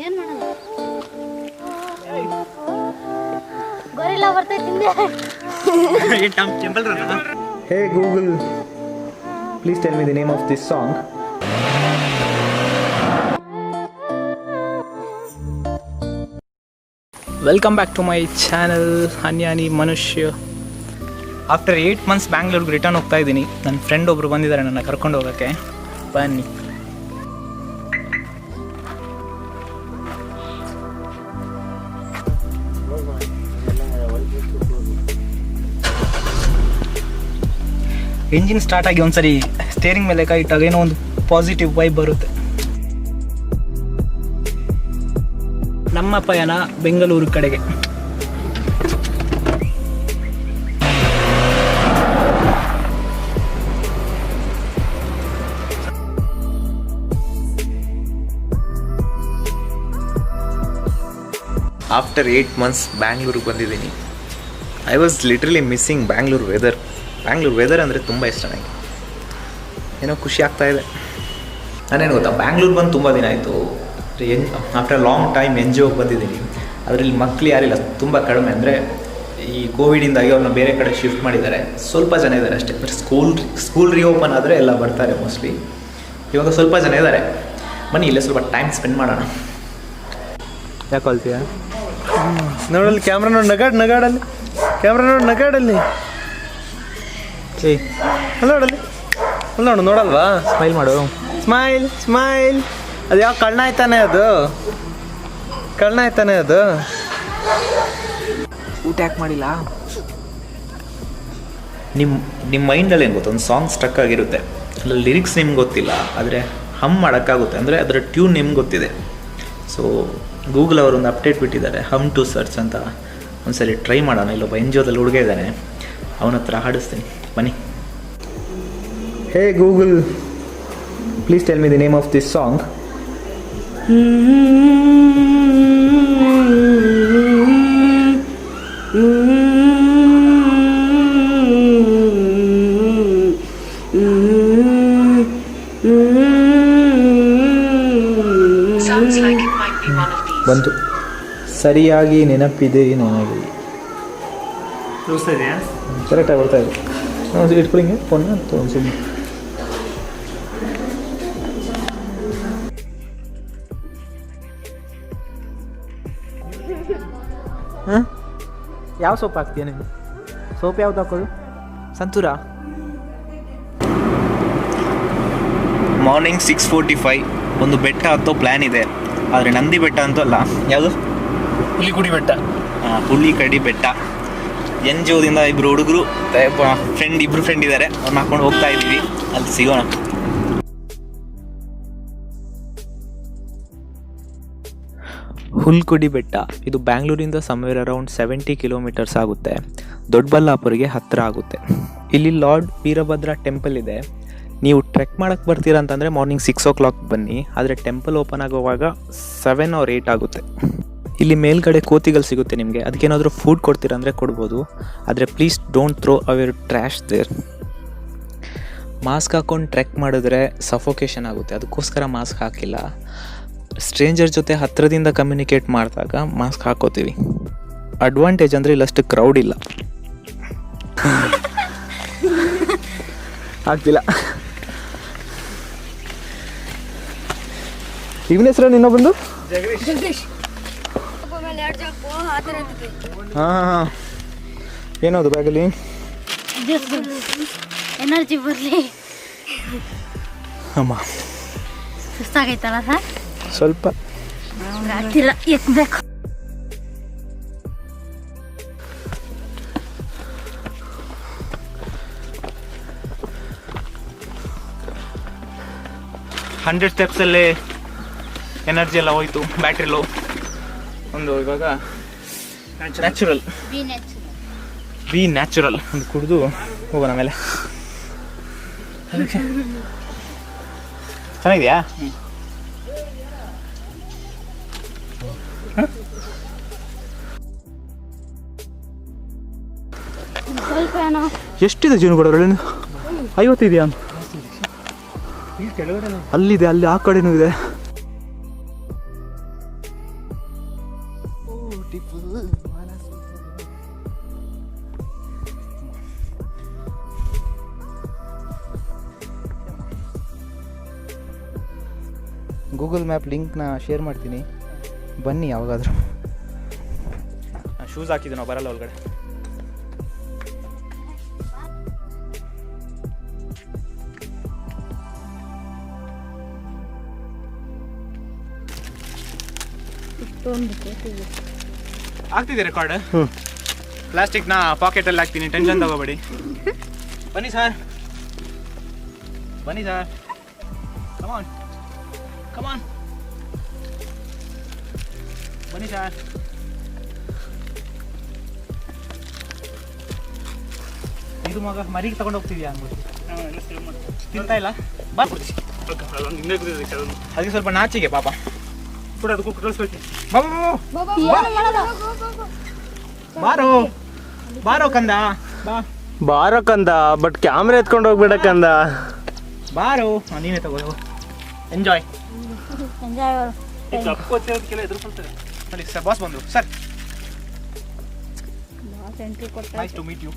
ಏನು ಮಾಡೋದು? ಗೊರಿಲ್ಲ ಬರ್ತೈತೆ ಹಿಂದೆ. Hey Google, please tell me the name of this song. Welcome back to my channel ಅನ್ಯಾನಿ ಮನುಷ್ಯ. ಆಫ್ಟರ್ 8 months ಬ್ಯಾಂಗ್ಳೂರ್ಗೆ ರಿಟರ್ನ್ ಹೋಗ್ತಾ ಇದ್ದೀನಿ. ನನ್ನ ಫ್ರೆಂಡ್ ಒಬ್ಬರು ಬಂದಿದ್ದಾರೆ ನನ್ನ ಕರ್ಕೊಂಡು ಹೋಗೋಕ್ಕೆ. ಬನ್ನಿ. ಎಂಜಿನ್ ಸ್ಟಾರ್ಟ್ ಆಗಿ ಒಂದ್ಸರಿ ಸ್ಟೇರಿಂಗ್ ಮೇಲೆ ಕೈ ಇಟ್ಟಾಗ ಏನೋ ಒಂದು ಪಾಸಿಟಿವ್ ವೈಬ್ ಬರುತ್ತೆ. ನಮ್ಮ ಪಯಣ ಬೆಂಗಳೂರು ಕಡೆಗೆ. ಆಫ್ಟರ್ 8 months ಬ್ಯಾಂಗ್ಳೂರಿಗೆ ಬಂದಿದ್ದೀನಿ. I was literally missing Bangalore weather. Bangalore weather ಅಂದರೆ ತುಂಬ ಇಷ್ಟ ನನಗೆ. ಏನೋ ಖುಷಿ ಆಗ್ತಾಯಿದೆ. ನಾನೇನು ಗೊತ್ತಾ, ಬ್ಯಾಂಗ್ಳೂರು ಬಂದು ತುಂಬ ದಿನ ಆಯಿತು. ಆಫ್ಟರ್ ಲಾಂಗ್ ಟೈಮ್ NGOಗೆ ಬಂದಿದ್ದೀನಿ. ಅದರಲ್ಲಿ ಮಕ್ಕಳು ಯಾರಿಲ್ಲ, ತುಂಬ ಕಡಿಮೆ. ಅಂದರೆ ಈ ಕೋವಿಡಿಂದಾಗಿ ಅವ್ರನ್ನ ಬೇರೆ ಕಡೆ ಶಿಫ್ಟ್ ಮಾಡಿದ್ದಾರೆ. ಸ್ವಲ್ಪ ಜನ ಇದ್ದಾರೆ ಅಷ್ಟೇ. ಅಂದರೆ ಸ್ಕೂಲ್ ರೀಓಪನ್ ಆದರೆ ಎಲ್ಲ ಬರ್ತಾರೆ ಮೋಸ್ಟ್ಲಿ. ಇವಾಗ ಸ್ವಲ್ಪ ಜನ ಇದ್ದಾರೆ. ಬನ್ನಿ ಇಲ್ಲೇ ಸ್ವಲ್ಪ ಟೈಮ್ ಸ್ಪೆಂಡ್ ಮಾಡೋಣ. ಯಾಕೆ ಹೇಳ್ತೀಯ? ನೋಡಲ್ಲಿ ಕ್ಯಾಮ್ರಾ ನೋಡಿ, ನಗಾಡಲ್ಲಿ ಕ್ಯಾಮ್ರಾ ನೋಡಿ, ನಗಾಡಲ್ಲಿ ನೋಡಲ್ಲಿ ನೋಡು, ನೋಡಲ್ವಾ? ಸ್ಮೈಲ್ ಮಾಡು. ಸ್ಮೈಲ್. ಅದು ಯಾವ ಕಳ್ಳ ಆಯ್ತಾನೆ? ಅದು ಕಳ್ಳ ಆಯ್ತಾನೆ. ಅದು ಊಟ ಯಾಕೆ ಮಾಡಿಲ್ಲ? ನಿಮ್ಮ ಮೈಂಡಲ್ಲಿ ಏನು ಗೊತ್ತು, ಒಂದು ಸಾಂಗ್ ಸ್ಟಕ್ ಆಗಿರುತ್ತೆ. ಅದ್ರಲ್ಲಿ ಲಿರಿಕ್ಸ್ ನಿಮ್ಗೆ ಗೊತ್ತಿಲ್ಲ, ಆದರೆ ಹಮ್ ಮಾಡೋಕ್ಕಾಗುತ್ತೆ. ಅಂದರೆ ಅದರ ಟ್ಯೂನ್ ನಿಮ್ಗೆ ಗೊತ್ತಿದೆ. ಸೊ ಗೂಗಲ್ ಅವರು ಒಂದು ಅಪ್ಡೇಟ್ ಬಿಟ್ಟಿದ್ದಾರೆ, ಹಮ್ ಟು ಸರ್ಚ್ ಅಂತ. ಒಂದ್ಸರಿ ಟ್ರೈ ಮಾಡೋಣ. ಇಲ್ಲೊಬ್ಬ NGOದಲ್ಲಿ ಹುಡುಗ ಇದ್ದಾನೆ, ಅವನ ಹತ್ರ ಹಾಡಿಸ್ತೀನಿ. ಬನ್ನಿ. Hey Google, please tell me the name of this song. ಬಂತು. ಸರಿಯಾಗಿ ನೆನಪಿದೆ ನನಗೆ. ತೋರಿಸ್ತಾ ಇದೆಯಾ? ಕರೆಕ್ಟಾಗಿ ಬರ್ತಾ ಇದೆ. ನಾವು ಇಟ್ಕೊಳ್ಳಿ ಫೋನ್ನ ತೊಗೊಂಡು ಸುಮ್ಮನೆ. ಹಾಂ, ಯಾವ ಸೋಪ್ ಹಾಕ್ತೀಯ ನೀವು? ಸೋಪ್ ಯಾವ್ದು ಹಾಕೋದು? ಸಂತೂರ. ಮಾರ್ನಿಂಗ್ 6:45. ಒಂದು ಬೆಟ್ಟ ಹತ್ತೋ ಪ್ಲ್ಯಾನ್ ಇದೆ, ಆದರೆ ನಂದಿ ಬೆಟ್ಟ ಅಂತೂ ಅಲ್ಲ. ಯಾವುದು? ಹುಲಿಗುಡಿ ಬೆಟ್ಟ. ಹುಲಿಕಡಿ ಬೆಟ್ಟ. NGOದಿಂದ ಇಬ್ಬರು ಹುಡುಗರು ಇಬ್ಬರು ಫ್ರೆಂಡ್ ಇದ್ದಾರೆ. ಅವ್ರನ್ನ ಹಾಕೊಂಡು ಹೋಗ್ತಾ ಇದ್ದೀವಿ. ಅಲ್ಲಿ ಸಿಗೋಣ. ಹುಲ್ಕುಡಿ ಬೆಟ್ಟ ಇದು ಬ್ಯಾಂಗ್ಳೂರಿಂದ ಸಮ್ವೇರ್ ಅರೌಂಡ್ 70 kilometers ಆಗುತ್ತೆ. ದೊಡ್ಡಬಳ್ಳಾಪುರಿಗೆ ಹತ್ತಿರ ಆಗುತ್ತೆ. ಇಲ್ಲಿ ಲಾರ್ಡ್ ವೀರಭದ್ರ ಟೆಂಪಲ್ ಇದೆ. ನೀವು ಟ್ರೆಕ್ ಮಾಡೋಕ್ಕೆ ಬರ್ತೀರಾ ಅಂತಂದರೆ ಮಾರ್ನಿಂಗ್ 6 o'clock ಬನ್ನಿ. ಆದರೆ ಟೆಂಪಲ್ ಓಪನ್ ಆಗುವಾಗ 7 or 8 ಆಗುತ್ತೆ. ಇಲ್ಲಿ ಮೇಲ್ಗಡೆ ಕೋತಿಗಳು ಸಿಗುತ್ತೆ ನಿಮಗೆ. ಅದಕ್ಕೇನಾದರೂ ಫುಡ್ ಕೊಡ್ತೀರಾ ಅಂದರೆ ಕೊಡ್ಬೋದು. ಆದರೆ please don't throw our trash there. Mask ಹಾಕ್ಕೊಂಡು ಟ್ರೆಕ್ ಮಾಡಿದ್ರೆ ಸಫೋಕೇಶನ್ ಆಗುತ್ತೆ, ಅದಕ್ಕೋಸ್ಕರ ಮಾಸ್ಕ್ ಹಾಕಿಲ್ಲ. ಸ್ಟ್ರೇಂಜರ್ ಜೊತೆ ಹತ್ತಿರದಿಂದ ಕಮ್ಯುನಿಕೇಟ್ ಮಾಡಿದಾಗ ಮಾಸ್ಕ್ ಹಾಕೋತೀವಿ. ಅಡ್ವಾಂಟೇಜ್ ಅಂದರೆ ಇಲ್ಲಷ್ಟು ಕ್ರೌಡ್ ಇಲ್ಲ. ಆಗ್ತಿಲ್ಲ. ಇವನ ಹೆಸರು ಇನ್ನೊಬ್ಬಂದು? ಹಾಂ, ಏನದು ಬ್ಯಾಗಲ್ಲಿ? ಎನರ್ಜಿ ಬರಲಿ. ಅಮ್ಮ ಸುಸ್ತಾಗೈತಲ್ಲ ಸರ್? ಸ್ವಲ್ಪ ಆಗ್ತಿಲ್ಲ, ಎತ್ತಬೇಕು. ಹಂಡ್ರೆಡ್ ಸ್ಟೆಪ್ಸಲ್ಲೇ ಎನರ್ಜಿ ಎಲ್ಲ ಹೋಯ್ತು, ಬ್ಯಾಟ್ರಿ ಲೋ. ಒಂದು ಇವಾಗ ನ್ಯಾಚುರಲ್ ಬಿ ನ್ಯಾಚುರಲ್ ಒಂದು ಕುಡಿದು ಹೋಗೋಣ ಮೇಲೆ. ಚೆನ್ನಾಗಿದೆಯಾ? ಎಷ್ಟಿದೆ ಜೀವನ ಕೊಡೋದ್ರಲ್ಲಿ? 50 ಇದೆಯಾ? ಅಲ್ಲಿದೆ, ಅಲ್ಲಿ ಆ ಕಡೆನೂ ಇದೆ. ಗೂಗಲ್ ಮ್ಯಾಪ್ ಲಿಂಕ್ನ ಶೇರ್ ಮಾಡ್ತೀನಿ, ಬನ್ನಿ ಯಾವಾಗಾದರೂ. ಶೂಸ್ ಹಾಕಿದ್ದು ನಾವು ಬರಲ್ಲ ಒಳಗಡೆ. ಆಗ್ತಿದೆ ರೆಕಾರ್ಡ್. ಪ್ಲಾಸ್ಟಿಕ್ನ ಪಾಕೆಟಲ್ಲಿ ಹಾಕ್ತೀನಿ, ಟೆನ್ಷನ್ ತಗೋಬೇಡಿ. ಬನ್ನಿ ಸರ್, ಬನ್ನಿ ಸರ್, ಕಮಾನ್ ಕಮಾನ್, ಬನ್ನಿ ಸರ್. ಇದು ಮಗ ಮರಿಗೆ ತಗೊಂಡು ಹೋಗ್ತಿದ್ಯಾ ಅಂದ್ಬಿಟ್ಟು ತಿಂತಾ ಇಲ್ಲ. ಬಾ, ಅದಕ್ಕೆ ಸ್ವಲ್ಪ ನಾಚಿಗೆ ಪಾಪ. ಬಾರೋ ಬಾರೋ ಕಂದ, ಬಾ ಬಾರೋ ಕಂದ, ಬಟ್ ಕ್ಯಾಮ್ರಾ ಎತ್ಕೊಂಡು ಹೋಗ್ಬೇಡ ಕಂದ. ಬಾರೋ, ನೀನೇ ತಗೋ. ಎಂಜಾಯ್. ನೋಡಿ ಸರ್, ಬಾಸ್ ಬಂದರು sir. Nice to meet you.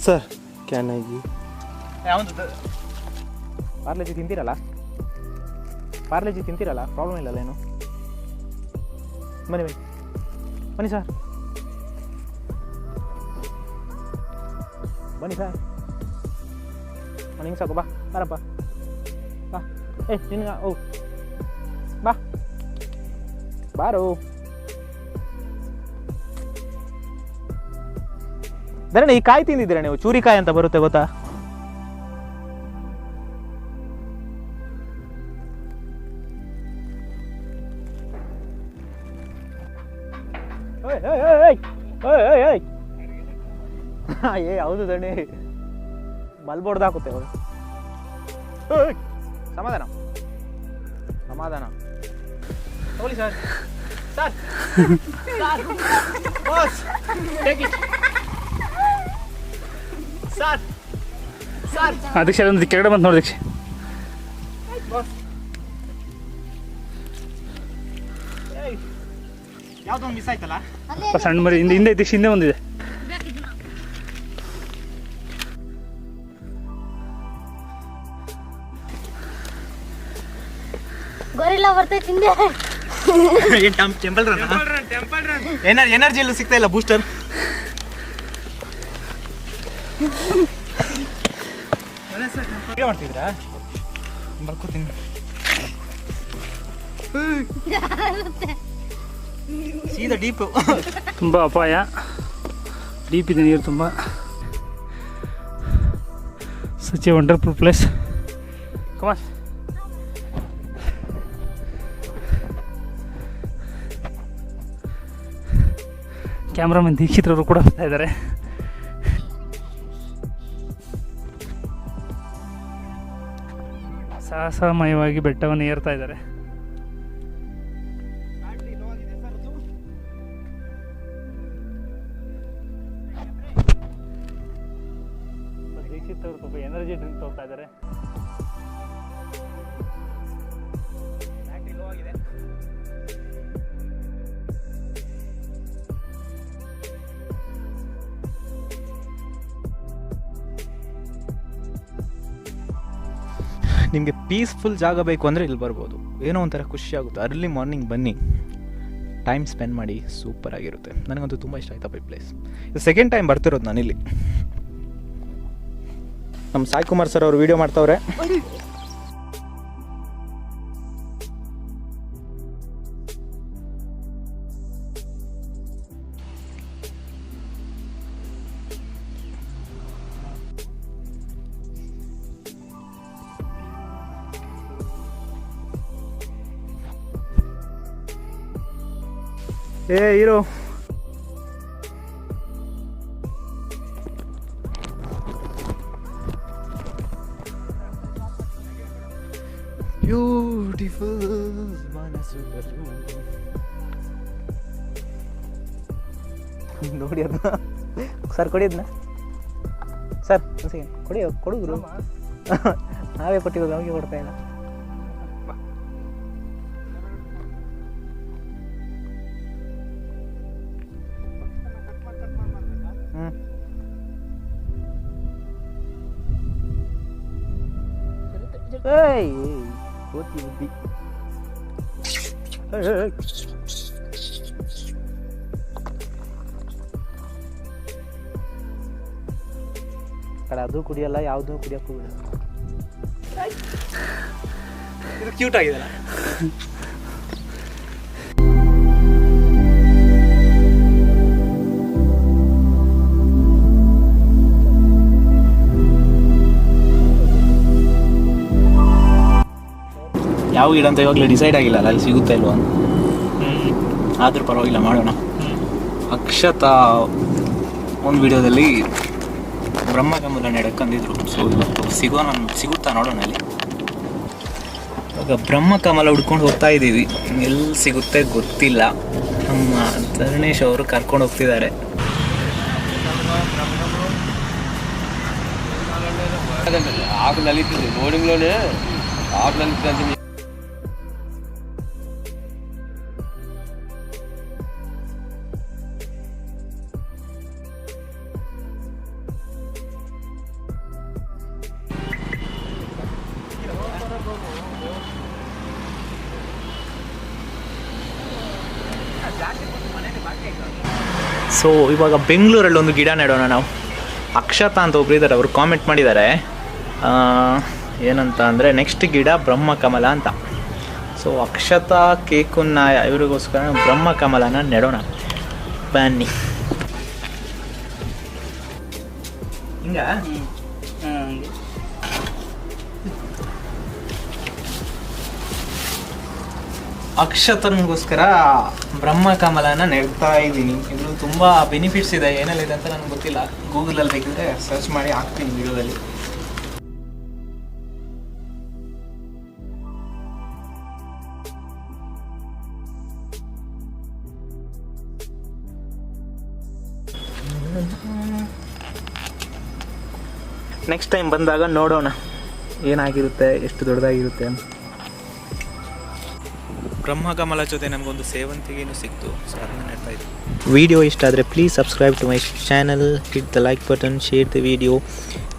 Sir ಕ್ಯಾನ್ ಆಗಿ ಯಾವುದು ಪಾರ್ಲೆಜಿ ತಿಂತೀರಲ್ಲ, ಪಾರ್ಲೆಜಿ ತಿಂತೀರಲ್ಲ, ಪ್ರಾಬ್ಲಮ್ ಇಲ್ಲಲ್ಲ ಏನು. ಬನ್ನಿ ಬನ್ನಿ ಬನ್ನಿ ಸರ್, ಬನ್ನಿ ಸರ್. ಹಿಂಗೆ ಸಾಕು, ಬಾ ಬಾರಪ್ಪ, ಬಾ. ನಿನ್ಗ ಓ ಬಾ, ಬಾರೋ. ಧರಣಿ, ಈ ಕಾಯಿ ತಿಂದಿದ್ದೀರಾ ನೀವು? ಚೂರಿಕಾಯಿ ಅಂತ ಬರುತ್ತೆ ಗೊತ್ತಾ? ಏ ಹೌದು ಧರಣಿ, ಬಲ್ಬೋರ್ಡ್ ಹಾಕುತ್ತೆ ಅವರು. ಸಮಾಧಾನ ಸಮಾಧಾನ ತಗೊಳ್ಳಿ sir. Sir boss, take it sir. Sir ಅದಕ್ಕೆ ಒಂದು ಕೆಳಗಡೆ ಬಂತು ನೋಡಿ ದೀಕ್ಷೆ. ಯಾವುದೋ ಮಿಸ್ ಆಯ್ತಲ್ಲ. ಸಣ್ಣ ಮರಿ ಹಿಂದೆ ದೀಕ್ಷೆ ಹಿಂದೆ ಒಂದಿದೆ. ಗೊರಿಲ್ಲ ಬರ್ತೈತಿ ಹಿಂದೆ. Temple run. ಎನರ್ಜಿ ಎಲ್ಲೂ ಸಿಗ್ತಾ ಇಲ್ಲ, ಬೂಸ್ಟರ್. ಮಾಡ್ತಿದ್ರಾ? ಬರ್ಕೋತೀನಿ. ಸೀದಾ ಡೀಪು. ತುಂಬ ಅಪಾಯ, ಡೀಪ್ ಇದೆ ನೀರು ತುಂಬ. Such a wonderful place. Come on. Cameraman Dikshit ಅವರು ಕೂಡ ಬರ್ತಾ ಇದ್ದಾರೆ. ಸಾಹಸಮಯವಾಗಿ ಬೆಟ್ಟವನ್ನು ಏರ್ತಾ ಇದ್ದಾರೆ. ದೀಕ್ಷಿತ್ ಅವರು ಸ್ವಲ್ಪ ಎನರ್ಜಿ ಡ್ರಿಂಕ್ ಹೋಗ್ತಾ ಇದ್ದಾರೆ. ನಿಮಗೆ ಪೀಸ್ಫುಲ್ ಜಾಗ ಬೇಕು ಅಂದರೆ ಇಲ್ಲಿ ಬರ್ಬೋದು. ಏನೋ ಒಂಥರ ಖುಷಿ ಆಗುತ್ತೆ. ಅರ್ಲಿ ಮಾರ್ನಿಂಗ್ ಬನ್ನಿ, ಟೈಮ್ ಸ್ಪೆಂಡ್ ಮಾಡಿ, ಸೂಪರ್ ಆಗಿರುತ್ತೆ. ನನಗಂತೂ ತುಂಬ ಇಷ್ಟ ಆಯ್ತಪ್ಪ ಈ ಪ್ಲೇಸ್. ಇದು ಸೆಕೆಂಡ್ ಟೈಮ್ ಬರ್ತಿರೋದು ನಾನಿಲ್ಲಿ. ನಮ್ಮ ಸಾಯಿ ಕುಮಾರ್ ಸರ್ ಅವರು ವಿಡಿಯೋ ಮಾಡ್ತಾವ್ರೆ. ಏ ಹೀರೋ, ಬ್ಯೂಟಿಫುಲ್ ಮನಸ್ಸುಗಳು. ನೋಡಿ ಅದನ್ನ ಸರ್, ಕೊಡಿ ಅದನ್ನ ಸರ್. ಒಂದು ಸೆಕೆಂಡ್ ಕೊಡಿ, ಕೊಡುಗರು. ನಾವೇ ಕೊಟ್ಟಿರೋದು, ನಮಗೆ ಕೊಡ್ತಾ ಇಲ್ಲ. ಏಯ್ ಕೋತಿ ಬುದ್ಧಿ. ಕಡೆ ಅದು ಕುಡಿಯಲ್ಲ, ಯಾವುದೂ ಕುಡಿಯೋಕ್ಕೂ ಬಿಡಲ್ಲ. ಇದು ಕ್ಯೂಟ್ ಆಗಿದೆಲ್ಲ. ಯಾವ ಗಿಡ ಅಂತ ಇವಾಗಲೇ ಡಿಸೈಡ್ ಆಗಿಲ್ಲ ಅಲ್ಲ, ಅಲ್ಲಿ ಸಿಗುತ್ತೆ ಇಲ್ವ ಅಂತ. ಆದರೂ ಪರವಾಗಿಲ್ಲ, ಮಾಡೋಣ. ಅಕ್ಷತಾ ಒಂದು ವಿಡಿಯೋದಲ್ಲಿ ಬ್ರಹ್ಮಕಮಲ ನೆಡಕ್ಕಂದಿದ್ರು. ಸೊ ಇವತ್ತು ಸಿಗುತ್ತಾ ನೋಡೋಣ ಅಲ್ಲಿ. ಇವಾಗ ಬ್ರಹ್ಮಕಮಲ ಹುಡ್ಕೊಂಡು ಹೋಗ್ತಾ ಇದ್ದೀವಿ. ಎಲ್ಲಿ ಸಿಗುತ್ತೆ ಗೊತ್ತಿಲ್ಲ. ನಮ್ಮ ಧರಣೇಶ್ ಅವರು ಕರ್ಕೊಂಡು ಹೋಗ್ತಿದ್ದಾರೆ. ಸೊ ಇವಾಗ ಬೆಂಗಳೂರಲ್ಲಿ ಒಂದು ಗಿಡ ನೆಡೋಣ ನಾವು. ಅಕ್ಷತಾ ಅಂತ ಒಬ್ರು ಇದ್ದಾರೆ, ಅವರು ಕಾಮೆಂಟ್ ಮಾಡಿದ್ದಾರೆ ಏನಂತ ಅಂದರೆ ನೆಕ್ಸ್ಟ್ ಗಿಡ ಬ್ರಹ್ಮಕಮಲ ಅಂತ. ಸೊ ಅಕ್ಷತಾ ಕೇಕನ್ನ ಇವರಿಗೋಸ್ಕರ ಬ್ರಹ್ಮಕಮಲನ ನೆಡೋಣ ಬನ್ನಿ. ಹಿಂಗ ಅಕ್ಷತನಿಗೋಸ್ಕರ ಬ್ರಹ್ಮಕಮಲನ ನೆಡ್ತಾ ಇದ್ದೀನಿ. ಇದ್ರಲ್ಲಿ ತುಂಬ ಬೆನಿಫಿಟ್ಸ್ ಇದೆ. ಏನೆಲ್ಲಿದೆ ಅಂತ ನನಗೆ ಗೊತ್ತಿಲ್ಲ. ಗೂಗಲಲ್ಲಿ ಬೇಕಿದ್ರೆ ಸರ್ಚ್ ಮಾಡಿ ಹಾಕ್ತೀನಿ ವಿಡಿಯೋದಲ್ಲಿ. ನೆಕ್ಸ್ಟ್ ಟೈಮ್ ಬಂದಾಗ ನೋಡೋಣ ಏನಾಗಿರುತ್ತೆ, ಎಷ್ಟು ದೊಡ್ಡದಾಗಿರುತ್ತೆ ಅಂತ. ಬ್ರಹ್ಮಕಮಲ ಜೊತೆ ನಮಗೊಂದು ಸೇವಂತಿಗೆನೂ ಸಿಕ್ತು. ಸೊ ಅದನ್ನ ನೆಡ್ತಾ ಇದ್ದೀವಿ. ವಿಡಿಯೋ ಇಷ್ಟ ಆದರೆ please subscribe to my channel, hit the like button, share the video.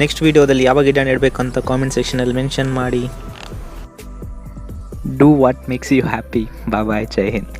Next ವಿಡಿಯೋದಲ್ಲಿ ಯಾವ ಗಿಡ ನೆಡಬೇಕಂತ ಕಾಮೆಂಟ್ ಸೆಕ್ಷನಲ್ಲಿ ಮೆನ್ಷನ್ ಮಾಡಿ. Do what makes you happy. Bye bye, ಜೈ ಹಿಂದ್.